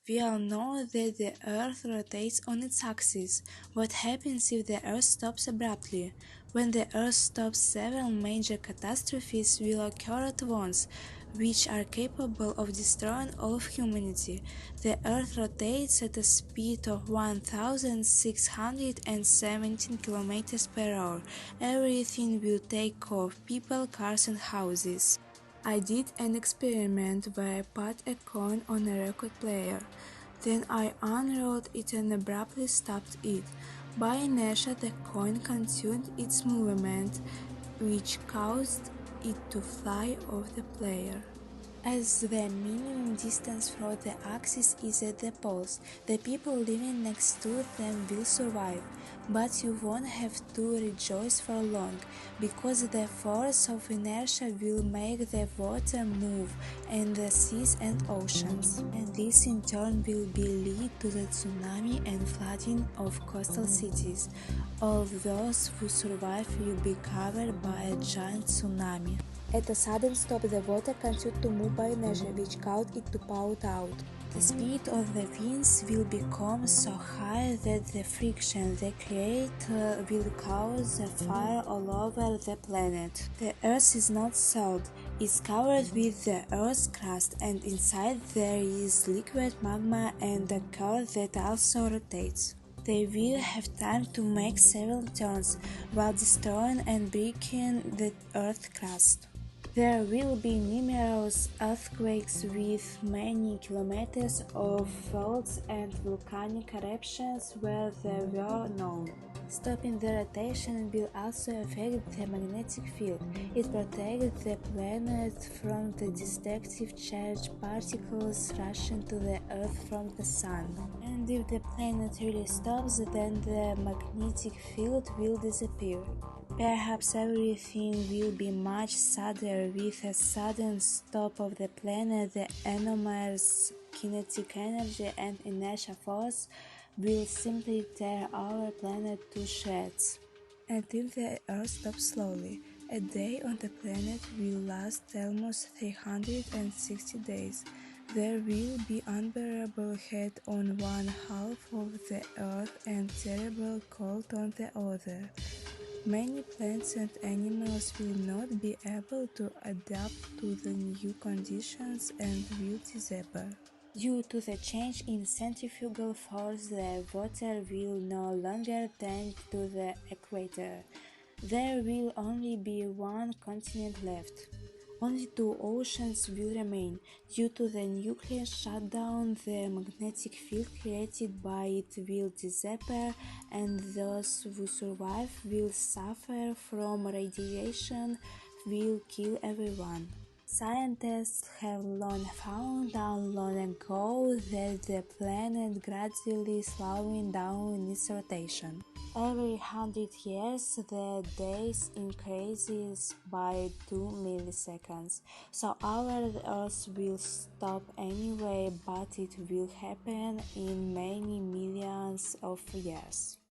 We all know that the Earth rotates on its axis. What happens if the Earth stops abruptly? When the Earth stops, several major catastrophes will occur at once, which are capable of destroying all of humanity. The Earth rotates at a speed of 1,617 kilometers per hour. Everything will take off: people, cars, and houses. I did an experiment where I put a coin on a record player. Then I unrolled it and abruptly stopped it. By inertia, the coin continued its movement, which caused it to fly off the player. As the minimum distance from the axis is at the poles, the people living next to them will survive. But you won't have to rejoice for long, because the force of inertia will make the water move and the seas and oceans. And this in turn will lead to the tsunami and flooding of coastal cities. All those who survive will be covered by a giant tsunami. At a sudden stop, the water continued to move by inertia, which caused it to pout out. The speed of the winds will become so high that the friction they create will cause a fire all over the planet. The Earth is not solid, it's covered with the Earth's crust, and inside there is liquid magma and a core that also rotates. They will have time to make several turns while destroying and breaking the Earth's crust. There will be numerous earthquakes with many kilometers of faults and volcanic eruptions where they were known. Stopping the rotation will also affect the magnetic field. It protects the planet from the destructive charged particles rushing to the Earth from the Sun. And if the planet really stops, then the magnetic field will disappear. Perhaps everything will be much sadder. With a sudden stop of the planet, the anomalous kinetic energy and inertia force will simply tear our planet to shreds. And if the Earth stops slowly, a day on the planet will last almost 360 days. There will be unbearable heat on one half of the Earth and terrible cold on the other. Many plants and animals will not be able to adapt to the new conditions and will disappear. Due to the change in centrifugal force, the water will no longer tend to the equator. There will only be one continent left. Only two oceans will remain. Due to the nuclear shutdown, the magnetic field created by it will disappear, and those who survive will suffer from radiation, will kill everyone. Scientists have long found out long ago that the planet gradually slowing down in its rotation. Every 100 years, the days increases by 2 milliseconds, so our Earth will stop anyway, but it will happen in many millions of years.